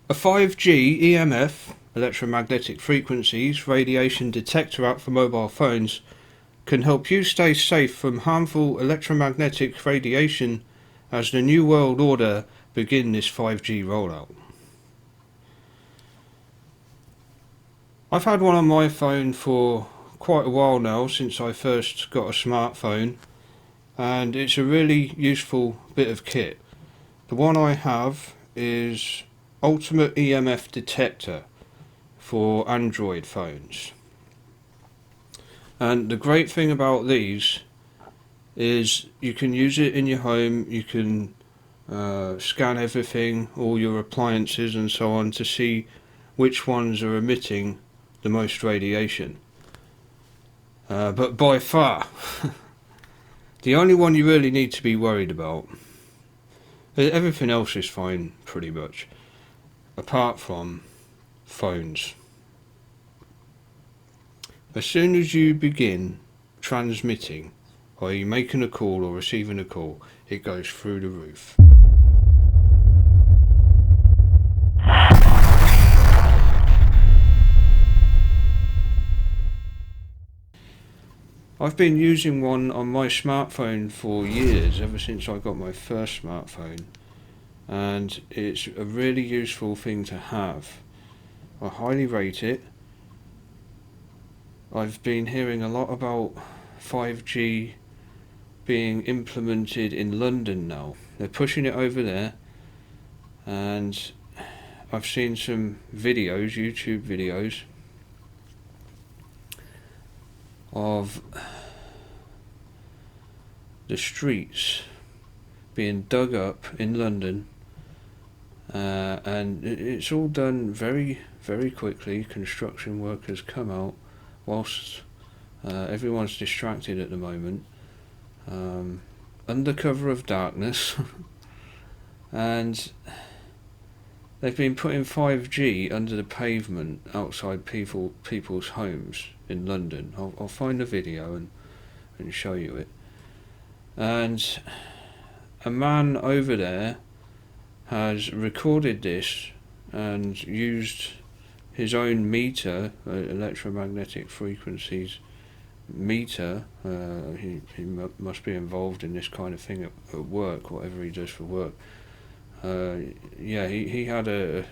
A 5G EMF, Electromagnetic Frequencies, radiation detector app for mobile phones can help you stay safe from harmful electromagnetic radiation as the New World Order begin this 5G rollout. I've had one on my phone for quite a while now, since I first got a smartphone, and it's a really useful bit of kit. The one I have is Ultimate EMF Detector for Android phones. And the great thing about these is you can use it in your home. You can scan everything, all your appliances and so on, to see which ones are emitting the most radiation. But by far, the only one you really need to be worried about, everything else is fine pretty much, apart from phones. As soon as you begin transmitting, i.e. making a call or receiving a call, it goes through the roof. I've been using one on my smartphone for years, ever since I got my first smartphone, and it's a really useful thing to have. I highly rate it. I've been hearing a lot about 5G being implemented in London now. They're pushing it over there, and I've seen some videos, YouTube videos, of the streets being dug up in London, and it's all done very, very quickly. Construction workers come out whilst everyone's distracted at the moment, under cover of darkness, and they've been putting 5G under the pavement outside people's homes in London. I'll find a video and show you it. And a man over there has recorded this and used his own meter, electromagnetic frequencies meter. He must be involved in this kind of thing at work, whatever he does for work. He had a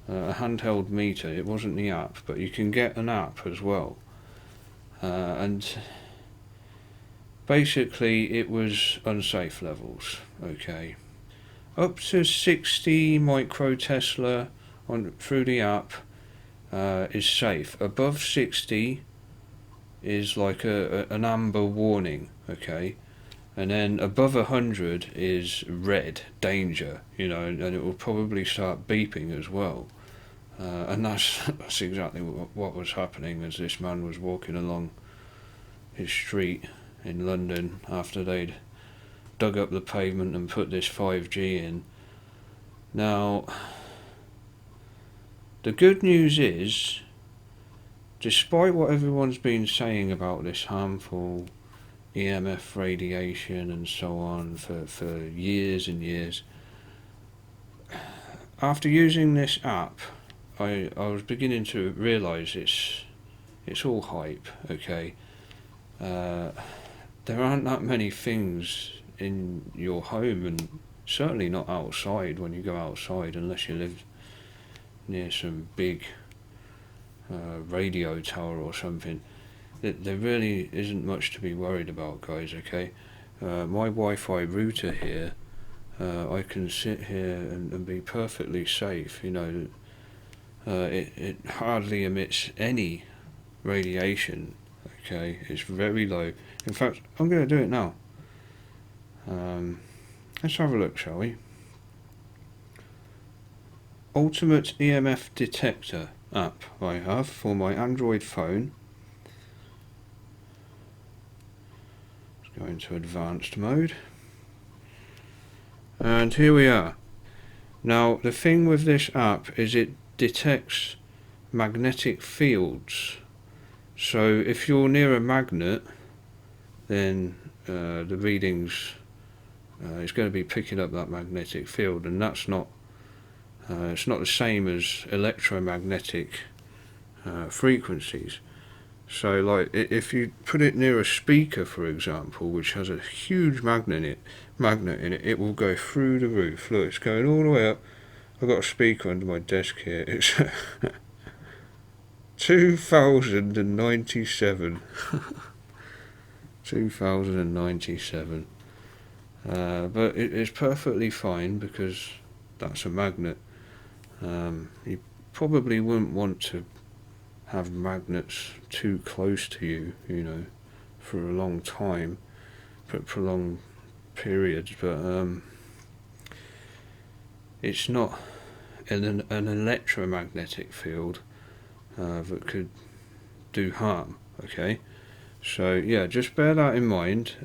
handheld meter. It wasn't the app, but you can get an app as well. And basically it was unsafe levels, okay. Up to 60 microtesla through the app is safe. Above 60 is like an amber warning, okay. And then above 100 is red, danger, and it will probably start beeping as well. And that's exactly what was happening as this man was walking along his street in London after they'd dug up the pavement and put this 5G in. Now, the good news is, despite what everyone's been saying about this harmful EMF radiation and so on for years and years, after using this app, I was beginning to realise it's all hype, okay. There aren't that many things in your home, and certainly not outside when you go outside, unless you live near some big radio tower or something. There really isn't much to be worried about, guys, okay. My Wi-Fi router here, I can sit here and be perfectly safe, it hardly emits any radiation, okay. It's very low. In fact, I'm going to do it now. Let's have a look, shall we? Ultimate EMF Detector app I have for my Android phone. Let's go into advanced mode. And here we are. Now, the thing with this app is it detects magnetic fields. So if you're near a magnet, then the readings, it's going to be picking up that magnetic field, and that's not It's not the same as electromagnetic frequencies. So like if you put it near a speaker, for example, which has a huge magnet in it, it will go through the roof. Look, it's going all the way up. I've got a speaker under my desk here. It's 2097. 2097. But it's perfectly fine because that's a magnet. You probably wouldn't want to have magnets too close to you, you know, for a long time, for prolonged periods, but it's not an electromagnetic field that could do harm, okay? So yeah, just bear that in mind.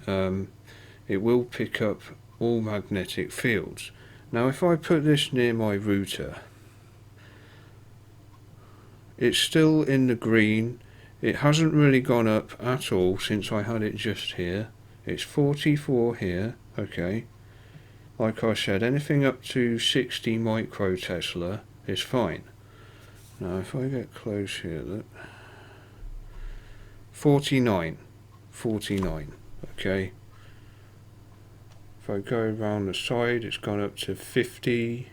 It will pick up all magnetic fields. Now if I put this near my router, it's still in the green. It hasn't really gone up at all since I had it just here. It's 44 here, okay. Like I said, anything up to 60 microtesla is fine. Now if I get close here, look. 49, okay. If I go around the side, it's gone up to 50.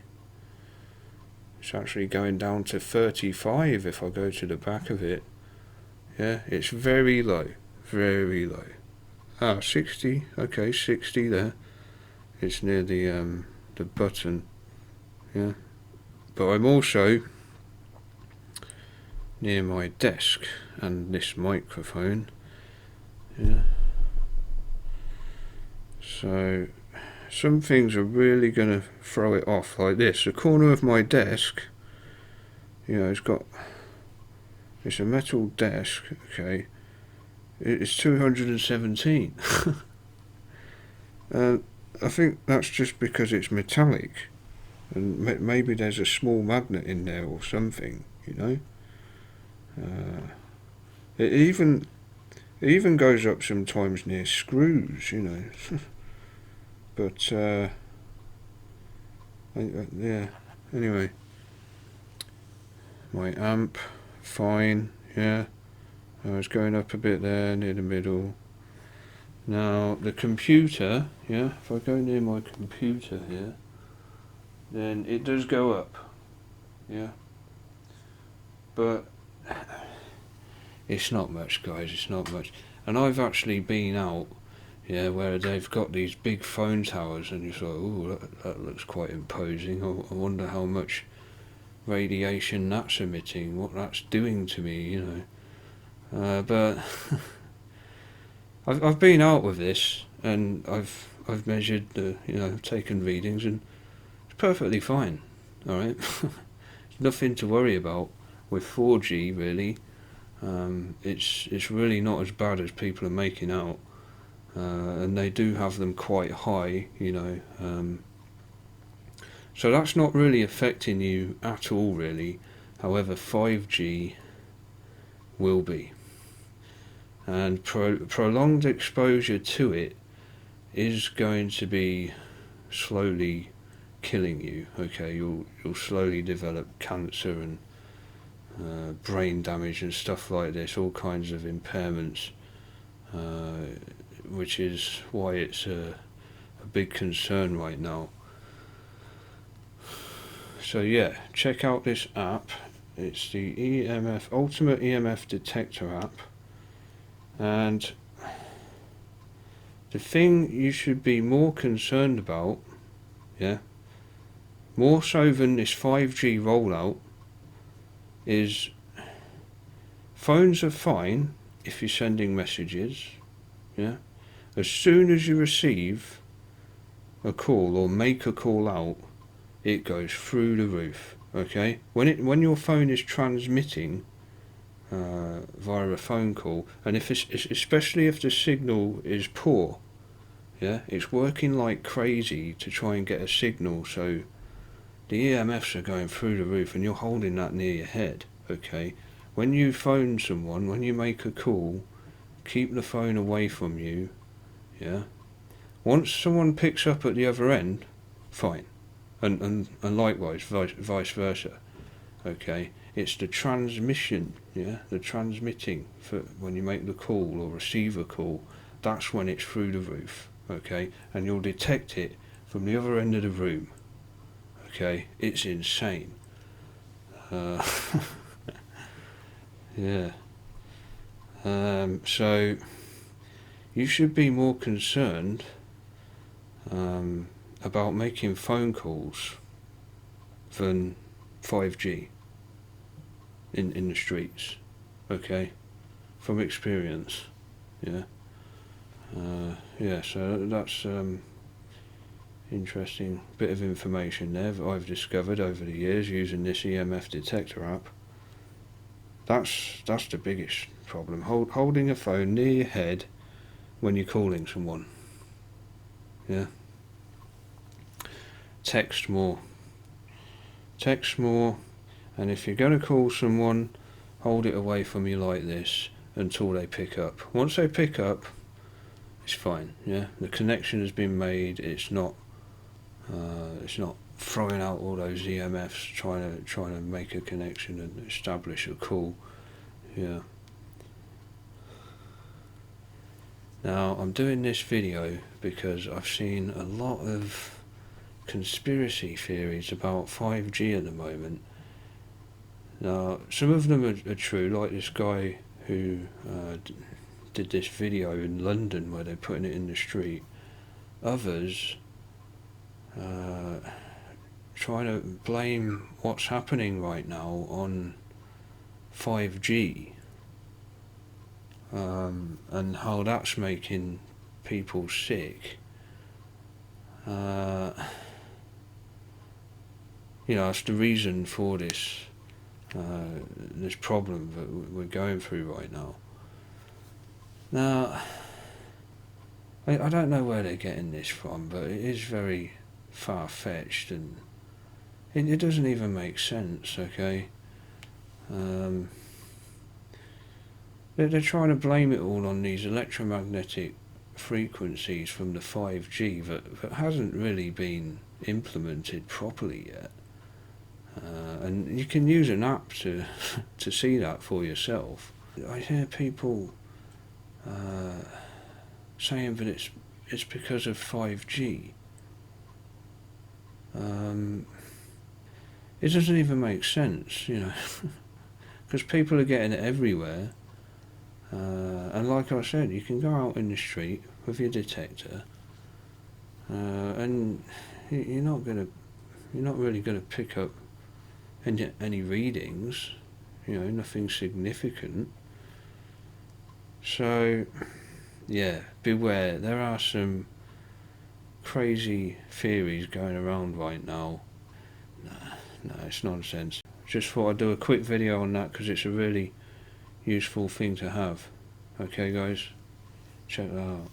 It's actually going down to 35 if I go to the back of it. Yeah, it's very low, very low. 60, okay, 60 there. It's near the button, yeah. But I'm also near my desk and this microphone, yeah. So some things are really going to throw it off, like this. The corner of my desk, you know, it's a metal desk, okay. It's 217. I think that's just because it's metallic, and maybe there's a small magnet in there or something, you know. It even goes up sometimes near screws, you know. But yeah. Anyway, my amp, fine, yeah. I was going up a bit there near the middle. Now the computer, yeah. If I go near my computer here, then it does go up, yeah. But it's not much, guys. It's not much. And I've actually been out, yeah, where they've got these big phone towers, and you're like, oh, that looks quite imposing. I wonder how much radiation that's emitting, what that's doing to me, you know. But I've been out with this, and I've measured the, you know, taken readings, and it's perfectly fine. All right, nothing to worry about with 4G really. It's really not as bad as people are making out, and they do have them quite high, you know. So that's not really affecting you at all, really. However, 5G will be. And prolonged exposure to it is going to be slowly killing you. Okay, you'll slowly develop cancer and brain damage and stuff like this, all kinds of impairments, which is why it's a big concern right now. So yeah, check out this app. It's the Ultimate EMF Detector app. And the thing you should be more concerned about, yeah, more so than this 5G rollout, is phones are fine if you're sending messages, yeah. As soon as you receive a call or make a call out, it goes through the roof, okay. When your phone is transmitting via a phone call, and especially if the signal is poor, yeah, it's working like crazy to try and get a signal, so the EMFs are going through the roof, and you're holding that near your head, okay. When you phone someone, when you make a call, keep the phone away from you, yeah. Once someone picks up at the other end, fine, and likewise vice versa. Okay, it's the transmission, yeah, the transmitting for when you make the call or receive a call. That's when it's through the roof. Okay, and you'll detect it from the other end of the room. Okay, it's insane. Yeah. So you should be more concerned about making phone calls than 5G in the streets. Okay, from experience. Yeah. Yeah. So that's interesting bit of information there that I've discovered over the years using this EMF detector app. That's the biggest problem. Holding a phone near your head when you're calling someone. Yeah. Text more. Text more, and if you're going to call someone, hold it away from you like this until they pick up. Once they pick up, it's fine. Yeah, the connection has been made. It's not throwing out all those EMFs trying to make a connection and establish a call. Yeah. Now I'm doing this video because I've seen a lot of conspiracy theories about 5G at the moment. Now some of them are true, like this guy who did this video in London where they're putting it in the street. Others trying to blame what's happening right now on 5G and how that's making people sick. That's the reason for this this problem that we're going through right now. Now, I don't know where they're getting this from, but it is very far-fetched, and it doesn't even make sense, okay? They're trying to blame it all on these electromagnetic frequencies from the 5G that hasn't really been implemented properly yet. And you can use an app to see that for yourself. I hear people saying that it's because of 5G. It doesn't even make sense, because people are getting it everywhere. And like I said, you can go out in the street with your detector, and you're not really gonna pick up any readings, nothing significant. So, yeah, beware. There are some crazy theories going around right now. No, it's nonsense. Just thought I'd do a quick video on that because it's a really useful thing to have. Okay, guys, check that out.